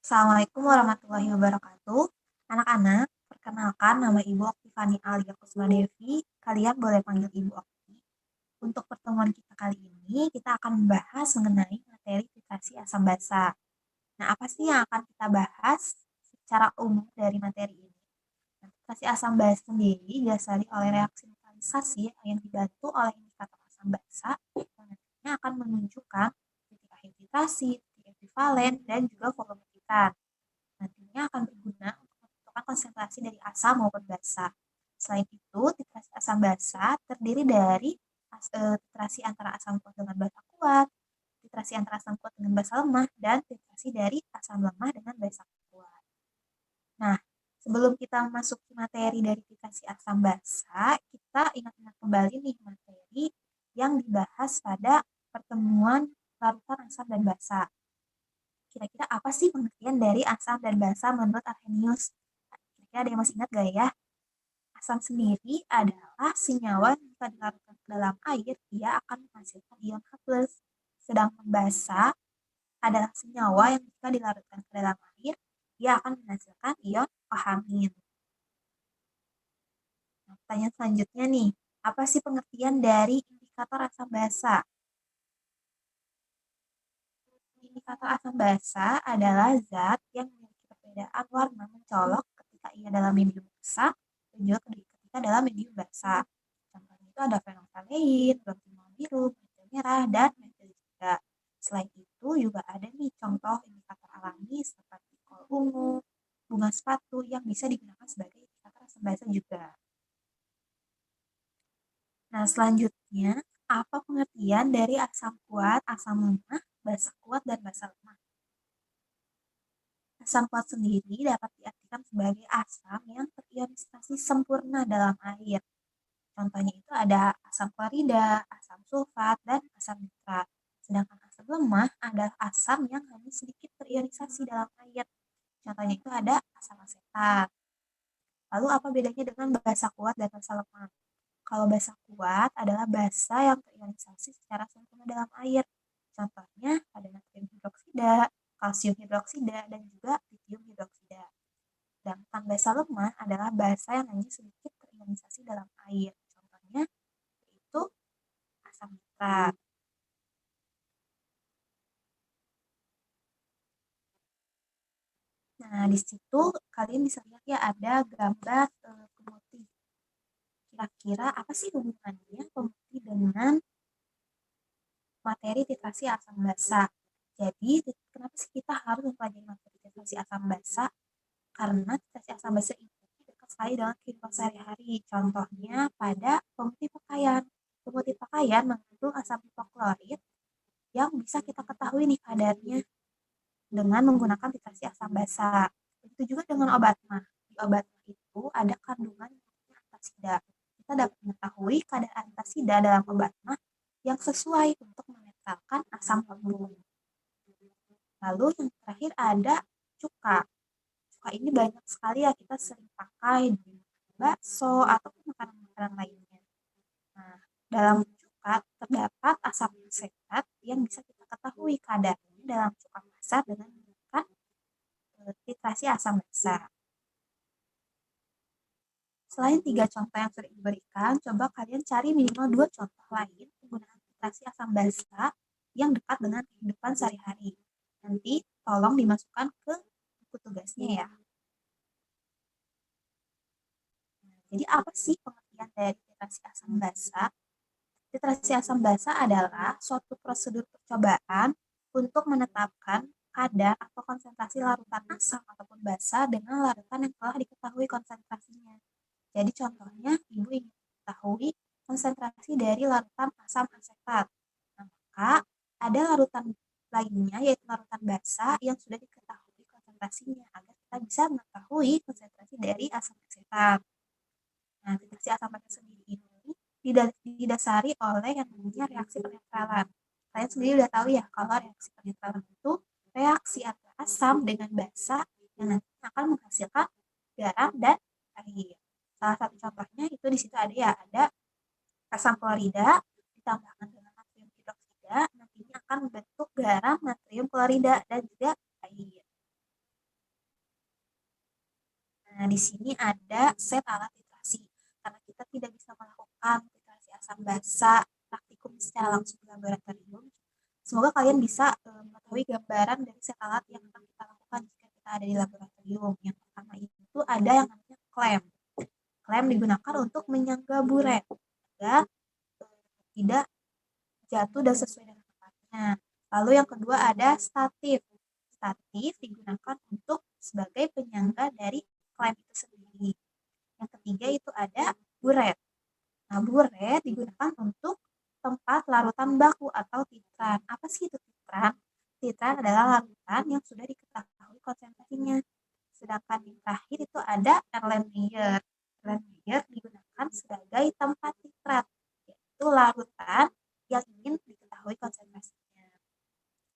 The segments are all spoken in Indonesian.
Assalamualaikum warahmatullahi wabarakatuh. Anak-anak, perkenalkan nama Ibu Oktifani Alia Kusmadevi. Kalian boleh panggil Ibu Okti. Untuk pertemuan kita kali ini, kita akan membahas mengenai materi titrasi asam basa. Nah, apa sih yang akan kita bahas secara umum dari materi ini? Nah, titrasi asam basa sendiri didasari oleh reaksi neutralisasi yang dibantu oleh indikator asam basa yang nantinya akan menunjukkan titik akhir titrasi, titik ekuivalen, dan juga volume titran. Nantinya akan berguna untuk menentukan konsentrasi dari asam maupun basa. Selain itu, titrasi asam basa terdiri dari titrasi antara asam kuat dengan basa kuat, titrasi antara asam kuat dengan basa lemah, dan titrasi dari asam lemah dengan basa kuat. Nah, sebelum kita masuk ke materi dari titrasi asam basa, kita ingat-ingat kembali nih materi yang dibahas pada pertemuan larutan asam dan basa. Kira-kira apa sih pengertian dari asam dan basa menurut Arrhenius? Kira-kira ada yang masih ingat gak ya? Asam sendiri adalah senyawa yang jika dilarutkan ke dalam air, dia akan menghasilkan ion H+. Sedangkan basa adalah senyawa yang jika dilarutkan ke dalam air, dia akan menghasilkan ion OH-. Nah, pertanyaan selanjutnya nih, apa sih pengertian dari indikator asam basa? Indikator asam basa adalah zat yang memiliki perbedaan warna mencolok ketika ia dalam medium basah dan juga ketika dalam medium basah. Contohnya itu ada fenolftalein, bromfinol biru, metil merah, dan metil juga. Selain itu juga ada nih contoh indikator alami seperti kol ungu, bunga sepatu yang bisa digunakan sebagai indikator asam basa juga. Nah, selanjutnya, apa pengertian dari asam kuat, asam lemah, basa kuat, dan basa lemah? Asam kuat sendiri dapat diartikan sebagai asam yang terionisasi sempurna dalam air. Contohnya itu ada asam klorida, asam sulfat, dan asam nitrat. Sedangkan asam lemah adalah asam yang hanya sedikit terionisasi dalam air. Contohnya itu ada asam asetat. Lalu apa bedanya dengan basa kuat dan basa lemah? Kalau basa kuat adalah basa yang terionisasi secara sempurna dalam air. Contohnya ada natrium hidroksida, kalsium hidroksida, dan juga litium hidroksida. Sedangkan basa lemah adalah basa yang hanya sedikit terionisasi dalam air. Contohnya yaitu asam nitrat. Nah, di situ kalian bisa lihat ya ada gambar pemutih. Kira-kira apa sih hubungannya pemutih dengan materi titrasi asam basa? Jadi, kenapa sih kita harus mempelajari materi titrasi asam basa? Karena titrasi asam basa ini dekat sekali dengan kehidupan sehari-hari. Contohnya pada pemutih pakaian. Pemutih pakaian mengandung asam hipoklorit yang bisa kita ketahui nih kadarnya dengan menggunakan titrasi asam basa. Begitu juga dengan obat mah. Di obat mah itu ada kandungan antasida. Kita dapat mengetahui kadar antasida dalam obat mah yang sesuai untuk menetralkan asam lambung. Lalu yang terakhir ada cuka. Cuka ini banyak sekali ya kita sering pakai di bakso ataupun makanan-makanan lainnya. Nah, dalam cuka terdapat asam asetat yang bisa kita ketahui kadarnya dalam cuka kasar dengan menggunakan titrasi asam basa. Selain 3 contoh yang sering diberikan, coba kalian cari minimal 2 contoh lain penggunaan titrasi asam basa yang dekat dengan kehidupan sehari-hari. Nanti tolong dimasukkan ke buku tugasnya ya. Jadi apa sih pengertian dari titrasi asam basa? Titrasi asam basa adalah suatu prosedur percobaan untuk menetapkan kadar atau konsentrasi larutan asam ataupun basa dengan larutan yang telah diketahui konsentrasinya. Jadi contohnya, Ibu ingin mengetahui konsentrasi dari larutan asam asetat. Nah, maka ada larutan lainnya yaitu larutan basa yang sudah diketahui konsentrasinya agar kita bisa mengetahui konsentrasi dari asam asetat. Nah, titrasi asam basa sendiri ini didasari oleh yang namanya reaksi penetralan. Kalian sendiri udah tahu ya kalau reaksi penetralan itu reaksi antara asam dengan basa yang nantinya akan menghasilkan garam dan air. Salah satu contohnya itu di situ ada ya, ada asam klorida ditambahkan dengan natrium hidroksida nantinya akan membentuk garam natrium klorida dan juga air. Nah, di sini ada set alat titrasi. Karena kita tidak bisa melakukan titrasi asam basa praktikum secara langsung di laboratorium, semoga kalian bisa mengetahui gambaran dari set alat yang akan kita lakukan jika kita ada di laboratorium. Yang pertama itu ada yang namanya klem. Klem digunakan untuk menyangga buret agar tidak jatuh dan sesuai dengan tempatnya. Lalu yang kedua ada statif. Statif digunakan untuk sebagai penyangga dari klem itu sendiri. Yang ketiga itu ada buret. Nah, buret digunakan untuk tempat larutan baku atau titran. Apa sih itu titran? Titran adalah larutan yang sudah diketahui konsentrasinya. Sedangkan yang terakhir itu ada Erlenmeyer. Erlenmeyer digunakan sebagai tempat titrat, yaitu larutan yang ingin diketahui konsentrasinya.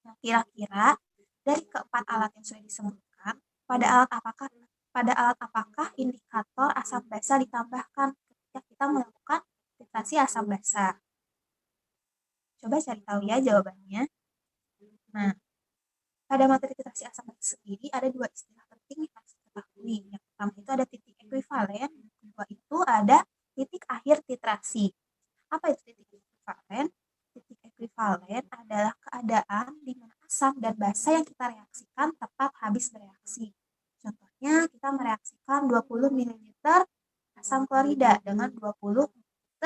Nah, kira-kira dari keempat alat yang sudah disebutkan, pada alat apakah indikator asam basa ditambahkan ketika kita melakukan titrasi asam basa? Coba cari tahu ya jawabannya. Nah, pada materi titrasi asam basa sendiri ada dua istilah penting yang harus diketahui. Yang pertama itu ada titik ekuivalen, yang kedua itu ada titik akhir titrasi. Apa itu titik ekuivalen? Titik ekuivalen adalah keadaan di mana asam dan basa yang kita reaksikan tepat habis bereaksi. Contohnya, kita mereaksikan 20 ml asam klorida dengan 20 ml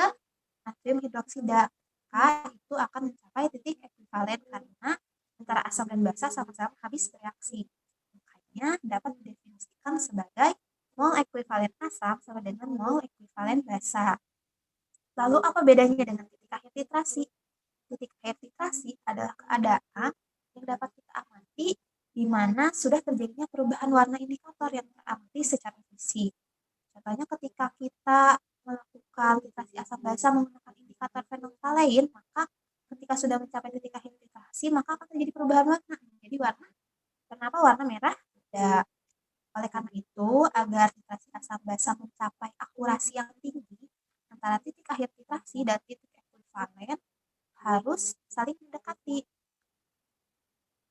natrium hidroksida. Maka itu akan mencapai titik ekuivalen karena antara asam dan basa sama-sama habis bereaksi. Makanya dapat didefinisikan sebagai mol ekuivalen asam sama dengan mol ekuivalen basa. Lalu apa bedanya dengan titik akhir titrasi? Titik akhir titrasi adalah keadaan yang dapat kita amati di mana sudah terjadinya perubahan warna indikator yang teramati secara fisik. Contohnya ketika kita melakukan titrasi asam basa menggunakan indikator fenolftalein, maka ketika sudah mencapai titik akhir titrasi, maka akan terjadi perubahan warna. Jadi warna apa? Warna merah. Ya. Oleh karena itu, agar titrasi asam basa mencapai akurasi yang tinggi, antara titik akhir titrasi dan titik ekuivalen harus saling mendekati.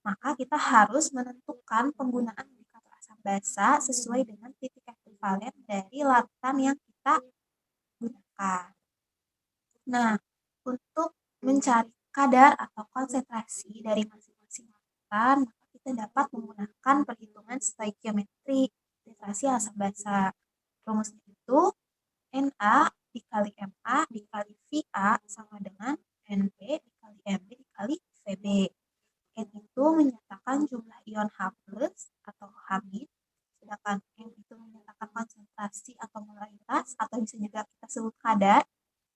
Maka kita harus menentukan penggunaan indikator asam basa sesuai dengan titik ekuivalen dari larutan yang kita gunakan. Nah, untuk mencari kadar atau konsentrasi dari masing-masing larutan, maka kita dapat menggunakan perhitungan stoikiometri titrasi asam basa. Rumusnya itu Na dikali Ma dikali Va sama dengan Nb dikali Mb dikali Vb. N itu menyatakan jumlah ion H+ atau H-, sedangkan M itu menyatakan konsentrasi atau molaritas atau bisa juga kita sebut kadar,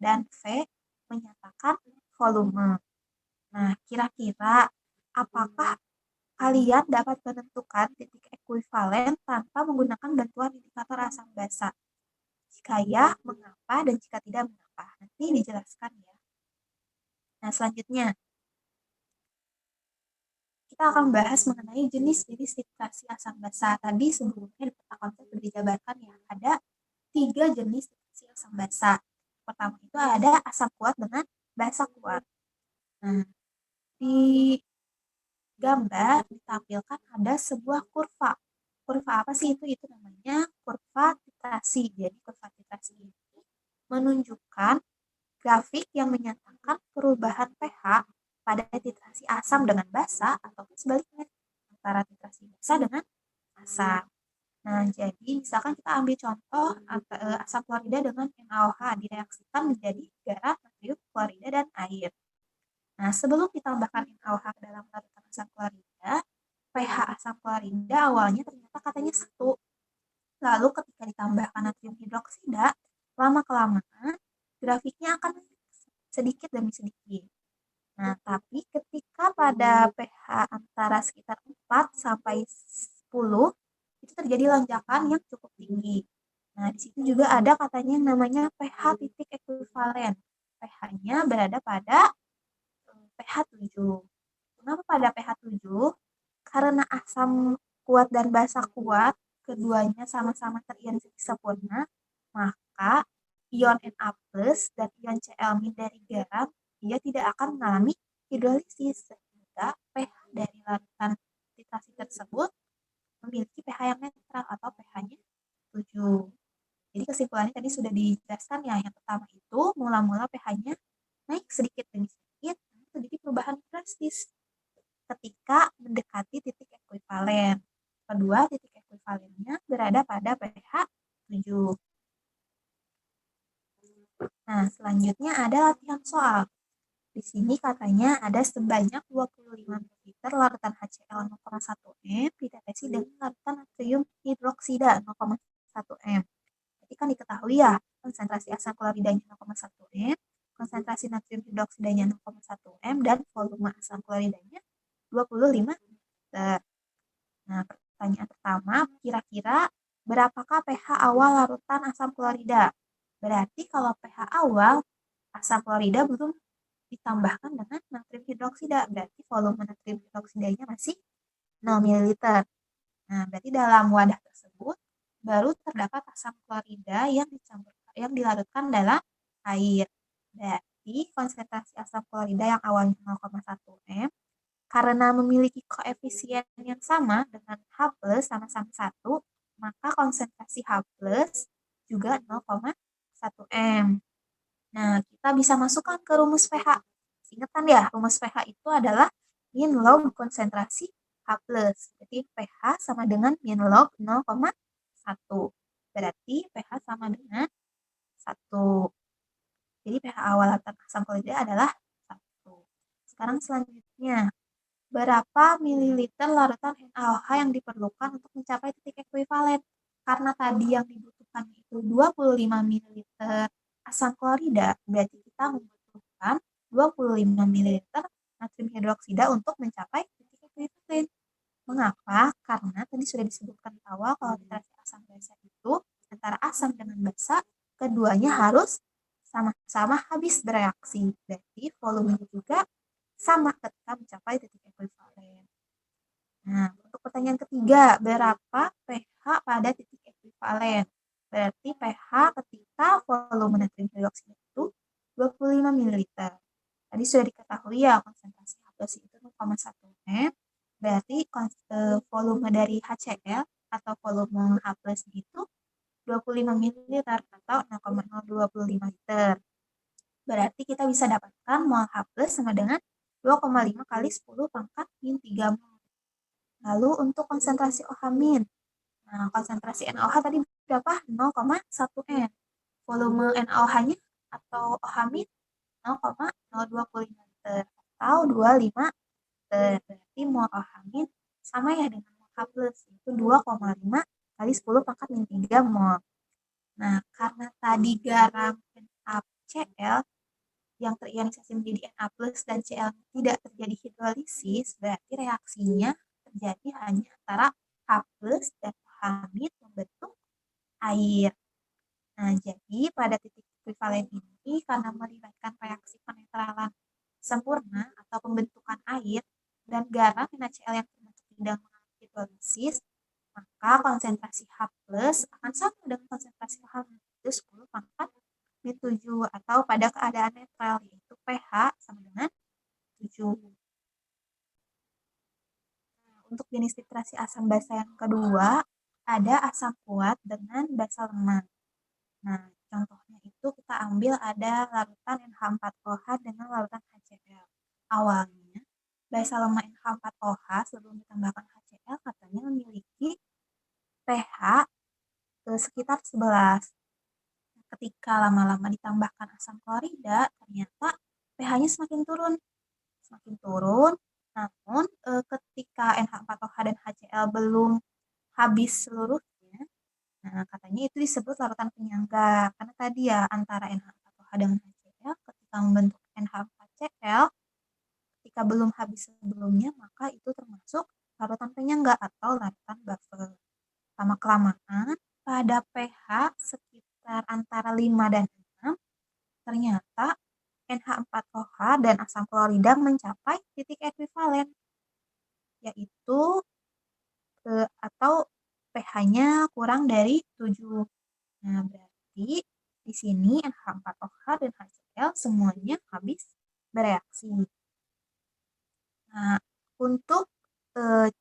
dan V menyatakan volume. Nah, kira-kira apakah kalian dapat menentukan titik ekuivalen tanpa menggunakan bantuan indikator asam basa? Jika ya, mengapa, dan jika tidak, mengapa? Nanti dijelaskan ya. Nah, selanjutnya kita akan bahas mengenai jenis-jenis titrasi asam basa. Tadi sebelumnya di peta konsep sudah dijabarkan ya, ada 3 jenis titrasi asam basa. Pertama itu ada asam kuat dengan basa kuat. Nah, di gambar ditampilkan ada sebuah kurva. Kurva apa sih itu? Itu namanya kurva titrasi. Jadi kurva titrasi ini menunjukkan grafik yang menyatakan perubahan pH pada titrasi asam dengan basa ataupun sebaliknya antara titrasi basa dengan asam. Nah, jadi misalkan kita ambil contoh asam klorida dengan NaOH direaksikan menjadi garam, natrium, klorida, dan air. Nah, sebelum ditambahkan NaOH ke dalam larutan asam klorida, pH asam klorida awalnya ternyata katanya 1. Lalu ketika ditambahkan natrium hidroksida, lama-kelamaan grafiknya akan sedikit demi sedikit. Nah, tapi ketika pada pH antara sekitar 4 sampai 10, itu terjadi lonjakan yang cukup tinggi. Nah, di situ juga ada katanya yang namanya pH titik ekuivalen. pH-nya berada pada pH 7. Kenapa pada pH 7? Karena asam kuat dan basa kuat, keduanya sama-sama terionisis sempurna, maka ion Na+ dan ion Cl- dari garam dia tidak akan mengalami hidrolisis sehingga pH dari larutan titrasi tersebut memiliki pH yang netral atau pH-nya 7. Jadi kesimpulannya tadi sudah dijelaskan ya, yang pertama itu mula-mula pH-nya naik sedikit demi sedikit, terjadi perubahan drastis ketika mendekati titik ekuivalen. Kedua, titik ekuivalennya berada pada pH 7. Nah, selanjutnya ada latihan soal. Di sini katanya ada sebanyak 25 ml larutan HCl 0,1 m diteteksi dengan larutan natrium hidroksida 0,1 m. Jadi kan diketahui ya, konsentrasi asam kloridanya 0,1 m, konsentrasi natrium hidroksidanya 0,1 m, dan volume asam kloridanya 25 liter. Nah, pertanyaan pertama, kira-kira berapakah pH awal larutan asam klorida? Berarti kalau pH awal asam klorida belum ditambahkan dengan natrium hidroksida, berarti volume natrium hidroksidanya masih 0 ml. Nah, berarti dalam wadah tersebut baru terdapat asam klorida yang dilarutkan dalam air. Berarti konsentrasi asam klorida yang awalnya 0,1 m karena memiliki koefisien yang sama dengan H+ sama-sama 1, maka konsentrasi H+ juga 0,1 m. Nah, kita bisa masukkan ke rumus pH. Ingatkan ya, rumus pH itu adalah min log konsentrasi H+. Jadi pH sama dengan min log 0,1. Berarti pH sama dengan 1. Jadi pH awal larutan asam klorida adalah 1. Sekarang selanjutnya, berapa mililiter larutan NaOH yang diperlukan untuk mencapai titik ekuivalen? Karena tadi yang dibutuhkan itu 25 ml asam klorida, berarti kita membutuhkan 25 ml natrium hidroksida untuk mencapai titik ekuivalen. Mengapa? Karena tadi sudah disebutkan di awal kalau titrasi asam basa itu antara asam dengan basa, keduanya harus sama-sama habis bereaksi. Berarti volumenya juga sama ketika mencapai titik ekuivalen. Nah, untuk pertanyaan ketiga, berapa pH pada titik ekuivalen? Berarti pH ketika volume natrium hidroksida itu 25 ml. Tadi sudah diketahui ya, konsentrasi H+ itu 0,1 m. Berarti volume dari HCl atau volume H+ itu 25 ml atau 0,025 liter. Berarti kita bisa dapatkan mol H+ sama dengan 2,5 kali 10 pangkat min 3 mol. Lalu untuk konsentrasi OH-. Nah, konsentrasi NaOH tadi berapa? 0,1 m. Volume NaOH-nya atau OH- 0,025 liter atau 25 liter. Berarti mol OH- sama ya dengan mol H+, itu 2,5 kali 10 pangkat min 3 mol. Nah, karena tadi garam NaCl yang terionisasi menjadi Na+ dan Cl tidak terjadi hidrolisis, berarti reaksinya terjadi hanya antara H+ dan OH- membentuk air. Nah, jadi pada titik ekuivalen ini karena melibatkan reaksi penetralan sempurna atau pembentukan air dan garam NaCl yang terbentuk tidak mengalami hidrolisis, maka konsentrasi H+ akan sama dengan konsentrasi OH- itu 10 pangkat min 7 atau pada keadaan netral yaitu pH sama dengan 7. Nah, untuk jenis titrasi asam basa yang kedua, ada asam kuat dengan basa lemah. Nah, contohnya itu kita ambil ada larutan NH4OH dengan larutan HCl. Awalnya, basa lemah NH4OH sebelum ditambahkan HCl katanya memiliki pH sekitar 11. Ketika lama-lama ditambahkan asam klorida, ternyata pH-nya semakin turun. Namun ketika NH4OH dan HCl belum habis seluruhnya, nah katanya itu disebut larutan penyangga. Karena tadi ya antara NH4OH dengan HCl ketika membentuk NH4Cl, ketika belum habis sebelumnya, maka itu termasuk larutan penyangga atau larutan buffer. Lama-kelamaan pada pH sekitar antara 5 dan 6, ternyata NH4OH dan asam klorida mencapai titik ekuivalen, yaitu atau pH-nya kurang dari 7. Nah, berarti di sini NH4OH dan HCl semuanya habis bereaksi. Nah, untuk Cl-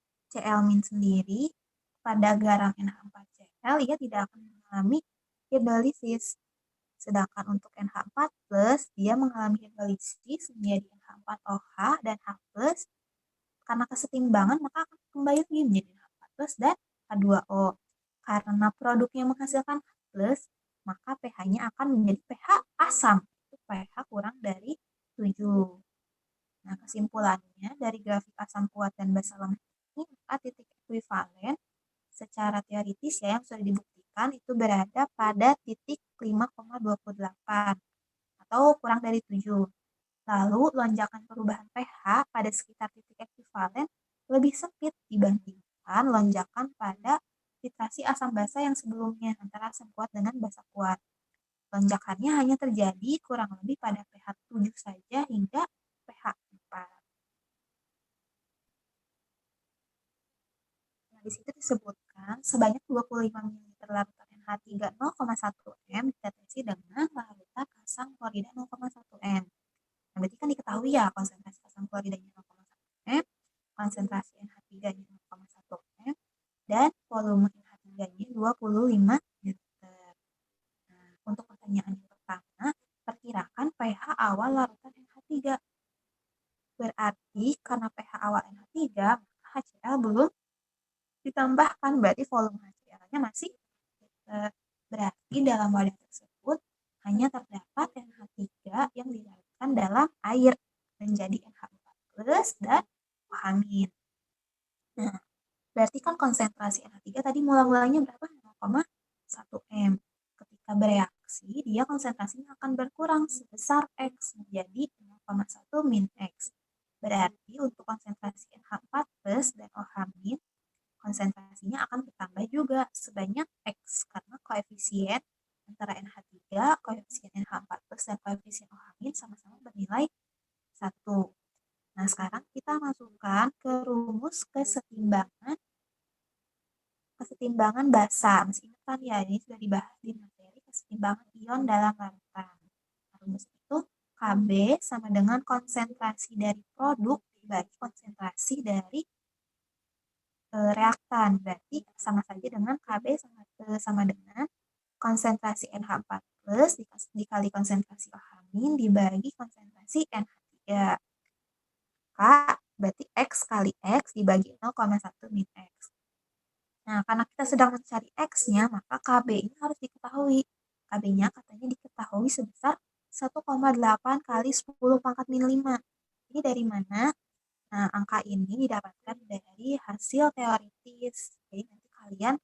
sendiri pada garam NH4Cl HCl ia tidak akan mengalami hidrolisis. Sedangkan untuk NH4+, dia mengalami hidrolisis menjadi NH4OH dan H+. Karena kesetimbangan maka akan kembali lagi menjadi NH4+ dan H2O. Karena produknya menghasilkan H+, maka pH-nya akan menjadi pH asam, pH kurang dari 7. Nah, kesimpulannya dari grafik asam kuat dan basa lemah ini, maka titik ekuivalen secara teoritis ya yang sudah dibuktikan itu berada pada titik 5,28 atau kurang dari 7. Lalu lonjakan perubahan pH pada sekitar titik ekuivalen lebih sempit dibandingkan lonjakan pada titrasi asam basa yang sebelumnya antara asam kuat dengan basa kuat. Lonjakannya hanya terjadi kurang lebih pada pH 7 saja hingga pH 4. Nah, di situ disebutkan sebanyak 25 ml larutan NH3 0,1 m diteteksi dengan larutan asam klorida 0,1 m. Nah, berarti kan diketahui ya konsentrasi asam kloridanya 0,1 m, konsentrasi NH3-nya 0,1 m, dan volume NH3-nya 25 liter. Nah, untuk pertanyaan yang pertama, perkirakan pH awal larutan NH3. Berarti karena pH awal NH3, maka HCl belum ditambahkan, berarti volume HCl-nya masih berarti dalam wadah tersebut hanya terdapat NH3 yang dilarutkan dalam air menjadi NH4+ dan OH-. Nah, berarti kan konsentrasi NH3 tadi mula-mulanya berapa? 0,1 m. Ketika bereaksi, dia konsentrasinya akan berkurang sebesar X menjadi 0,1 min X. Berarti untuk konsentrasi NH4+ dan OH- konsentrasinya akan bertambah juga sebanyak X karena koefisien antara NH3, koefisien NH4+ dan koefisien OH- sama-sama bernilai 1. Nah, sekarang kita masukkan ke rumus kesetimbangan basa. Masih ingat kan ya, ini sudah dibahas di materi kesetimbangan ion dalam larutan. Rumus itu Kb sama dengan konsentrasi dari produk dibagi konsentrasi dari reaktan. Berarti sama saja dengan Kb sama dengan konsentrasi NH4+ dikali konsentrasi OH- dibagi konsentrasi NH3. Maka berarti X kali X dibagi 0,1 min X. Nah, karena kita sedang mencari X-nya, maka Kb ini harus diketahui. Kb-nya katanya diketahui sebesar 1,8 kali 10 pangkat min 5. Ini dari mana? Nah, angka ini didapatkan dari hasil teoritis. Jadi nanti kalian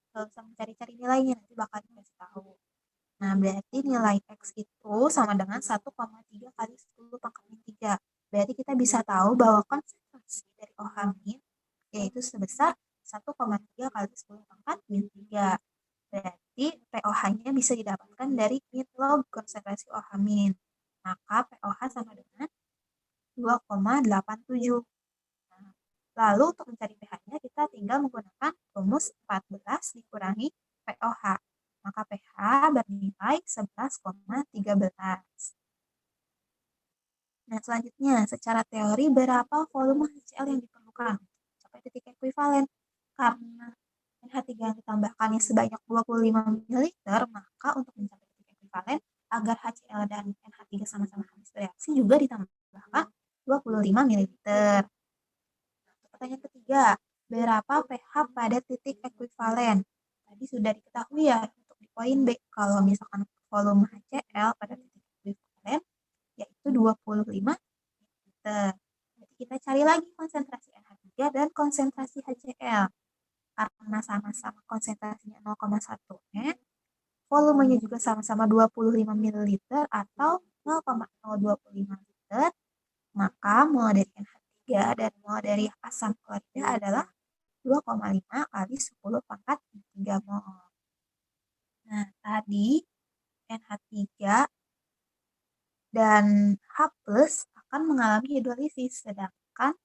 gak usah mencari-cari nilainya, nanti bakal dikasih tahu. Nah, berarti nilai X itu sama dengan 1,3 kali 10 pangkat min 3. Berarti kita bisa tahu bahwa konsentrasi dari OH- yaitu sebesar 1,3 kali 10 pangkat min 3. Berarti POH-nya bisa didapatkan dari min log konsentrasi OH-. Maka POH sama dengan 2,87. Nah, lalu untuk mencari pH-nya kita tinggal menggunakan rumus 14 dikurangi POH. Maka pH bernilai 11,13. Nah, selanjutnya secara teori berapa volume HCl yang diperlukan sampai titik ekuivalen? Karena NH3 yang ditambahkannya sebanyak 25 ml, maka untuk mencapai titik ekuivalen agar HCl dan NH3 sama-sama habis bereaksi juga ditambahkan 25 ml. Pertanyaan ketiga, berapa pH pada titik ekuivalen? Tadi sudah diketahui ya untuk di poin B, kalau misalkan volume HCl pada titik ekuivalen yaitu 25 liter. Jadi kita cari lagi konsentrasi NH3 dan konsentrasi HCl. Karena sama-sama konsentrasinya 0,1 m, volumenya juga sama-sama 25 ml atau 0,025 liter, maka mol dari NH3 dan mol dari asam klorida adalah 2,5 kali 10 pangkat 3 mol. Nah, tadi NH3 dan H+ akan mengalami hidrolisis, sedangkan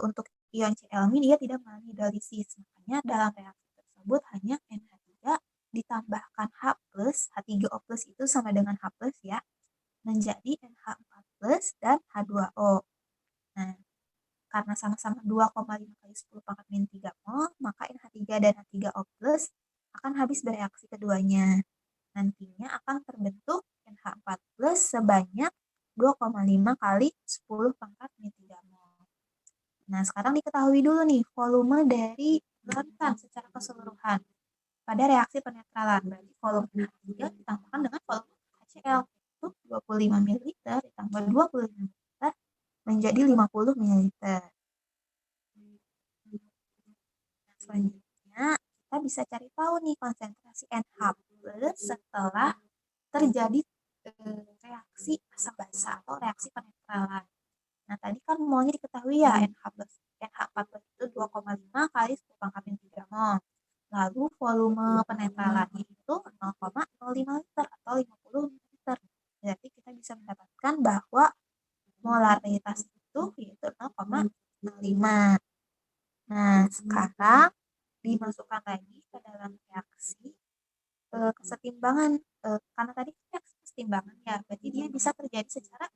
untuk ion Cl- dia tidak mengalami hidrolisis. Makanya dalam reaksi tersebut hanya NH3 ditambahkan H+, H3O+ itu sama dengan H+, ya, menjadi NH4+ dan H2O. Nah, karena sama-sama 2,5 kali 10 pangkat min 3 mol, maka NH3 dan H3O+ akan habis bereaksi keduanya. Nantinya akan terbentuk NH4 plus sebanyak 2,5 kali 10 pangkat min 3 mol. Nah, sekarang diketahui dulu nih volume dari larutan secara keseluruhan pada reaksi penetralan. Berarti volume NH3 ditambahkan dengan volume HCl, itu 25 ml ditambah 25 ml menjadi 50 ml. Nah, selanjutnya kita bisa cari tahu nih konsentrasi NH plus setelah terjadi reaksi asam basa atau reaksi penetralan. Nah, tadi kan molnya diketahui ya, NH4 plus itu 2,5 kali 10 pangkat min 3 mol. Lalu volume penetralannya itu 0,05 liter atau 50 liter. Berarti kita bisa mendapatkan bahwa molaritas itu yaitu 0,05. Nah, sekarang dimasukkan lagi ke dalam reaksi kesetimbangan. Karena tadi reaksi kesetimbangan ya, berarti dia bisa terjadi secara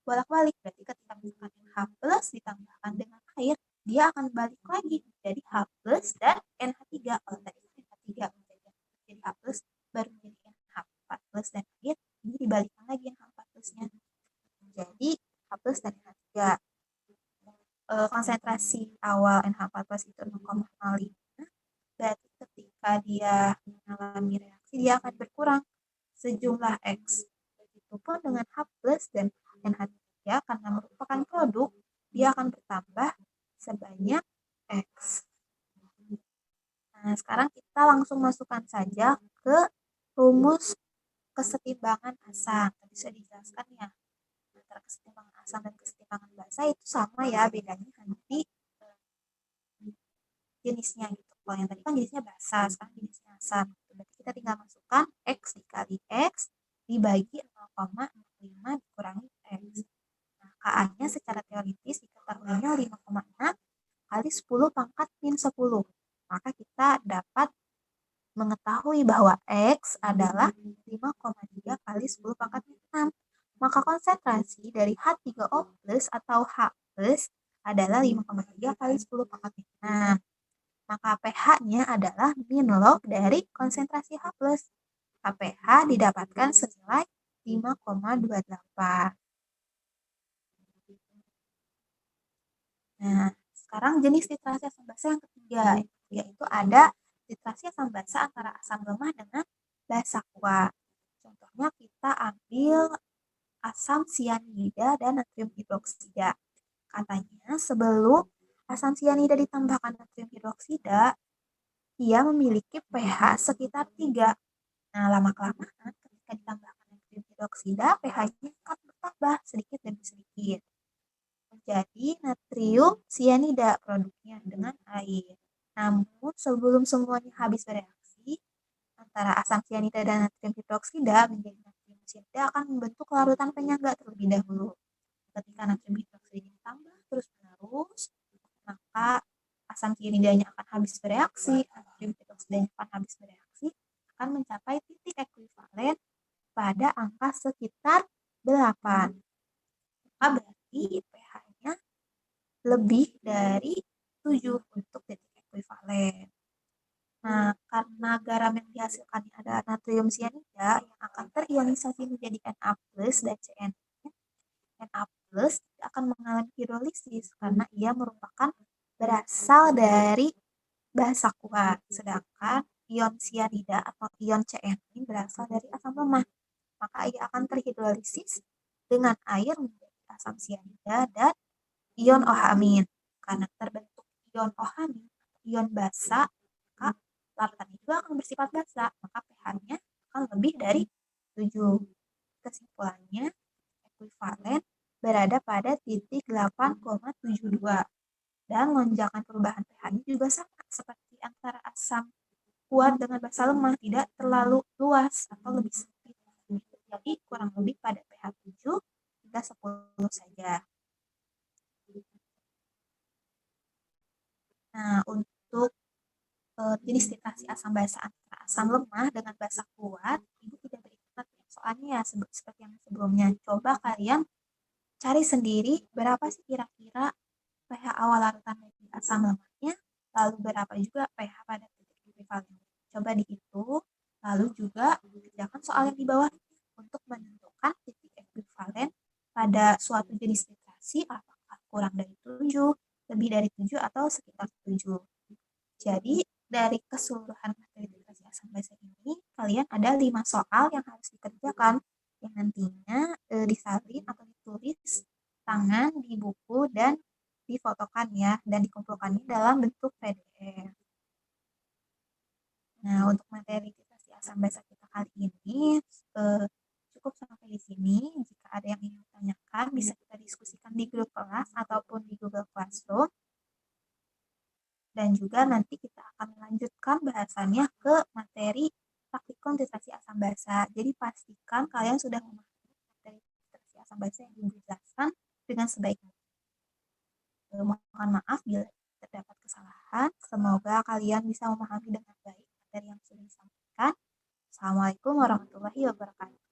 bolak-balik. Berarti ketika misalkan NH plus ditambahkan dengan air, dia akan balik lagi menjadi H plus dan NH3. Kalau tadi NH3 menjadi H plus, baru menjadi NH4 plus dan air, ini dibalikkan lagi NH4 plusnya. Jadi H plus dan NH3. Konsentrasi awal NH4 plus itu 0,05. Berarti ketika dia mengalami reaksi, dia akan berkurang sejumlah X. Begitupun dengan H plus dan NH3 karena merupakan produk, dia akan bertambah sebanyak X. Nah, sekarang kita langsung masukkan saja ke rumus kesetimbangan asam. Tadi sudah dijelaskan ya, antara kesetimbangan asam dan kesetimbangan basa itu sama ya, bedanya hanya di jenisnya gitu. Kalau yang tadi kan jenisnya basa, sekarang jenisnya asam. Berarti kita tinggal masukkan X dikali X dibagi 0,05 dikurangi X. Nah, Ka-nya secara teoritis diketahuinya 5,6 kali 10 pangkat min 10. Maka kita dapat mengetahui bahwa X adalah 5,3 kali 10 pangkat min 6. Maka konsentrasi dari H3O plus atau H plus adalah 5,3 kali 10 pangkat min 6. Maka pH-nya adalah min log dari konsentrasi H+. KPH didapatkan senilai 5,28. Nah, sekarang jenis titrasi asam basa yang ketiga, yaitu ada titrasi asam basa antara asam lemah dengan basa kuat. Contohnya kita ambil asam sianida dan natrium hidroksida. Katanya sebelum asam sianida ditambahkan natrium hidroksida, ia memiliki pH sekitar 3. Nah, lama-kelamaan ketika ditambahkan natrium hidroksida, pH-nya akan bertambah sedikit demi sedikit. Menjadi natrium sianida produknya dengan air. Namun, sebelum semuanya habis bereaksi, antara asam sianida dan natrium hidroksida menjadi natrium sianida akan membentuk larutan penyangga terlebih dahulu. Ketika natrium hidroksida ditambah terus-menerus, maka asam sianidanya akan habis bereaksi, natrium hidroksidanya akan habis bereaksi, akan mencapai titik ekuivalen pada angka sekitar 8. Maka berarti pH-nya lebih dari 7 untuk titik ekuivalen. Nah, karena garam yang dihasilkan adalah natrium sianida yang akan terionisasi menjadi Na+ dan Cn. Na+ tidak akan mengalami hidrolisis karena ia merupakan berasal dari basa kuat, sedangkan ion sianida atau ion Cn ini berasal dari asam lemah. Maka ia akan terhidrolisis dengan air menjadi asam sianida dan ion OH-. Karena terbentuk ion OH, ion basa, maka larutan itu akan bersifat basa, maka pH-nya akan lebih dari 7. Kesimpulannya, ekuivalen berada pada titik 8,72. Dan lonjakan perubahan pH-nya juga sama seperti antara asam kuat dengan basa lemah, tidak terlalu luas atau lebih sempit. Jadi kurang lebih pada pH 7 hingga 10 saja. Nah, untuk jenis titrasi asam basa antara asam lemah dengan basa kuat, Ibu tidak berikan soalnya ya seperti yang sebelumnya. Coba kalian cari sendiri berapa sih kira-kira pH awal larutan dari asam lemahnya, lalu berapa juga pH pada titik ekuivalen. Coba dihitung. pada suatu jenis literasi, apakah kurang dari 7, lebih dari 7, atau sekitar 7. Jadi, dari keseluruhan materi literasi asal bahasa ini, kalian ada 5 soal yang harus dikerjakan, yang nantinya disalin atau ditulis tangan di buku dan difotokan ya, dan dikumpulkannya dalam bentuk PDF. Nah, untuk materi literasi asal bahasa kita kali ini cukup sampai di sini. Jika ada yang ingin ditanyakan, bisa kita diskusikan di grup kelas ataupun di Google Classroom. Dan juga nanti kita akan melanjutkan bahasannya ke materi praktikum literasi asal bahasa. Jadi pastikan kalian sudah memahami materi literasi asal bahasa yang dijelaskan dengan sebaik mungkin. Mohon maaf bila terdapat kesalahan. Semoga kalian bisa memahami dengan baik materi yang sudah disampaikan. Assalamualaikum warahmatullahi wabarakatuh.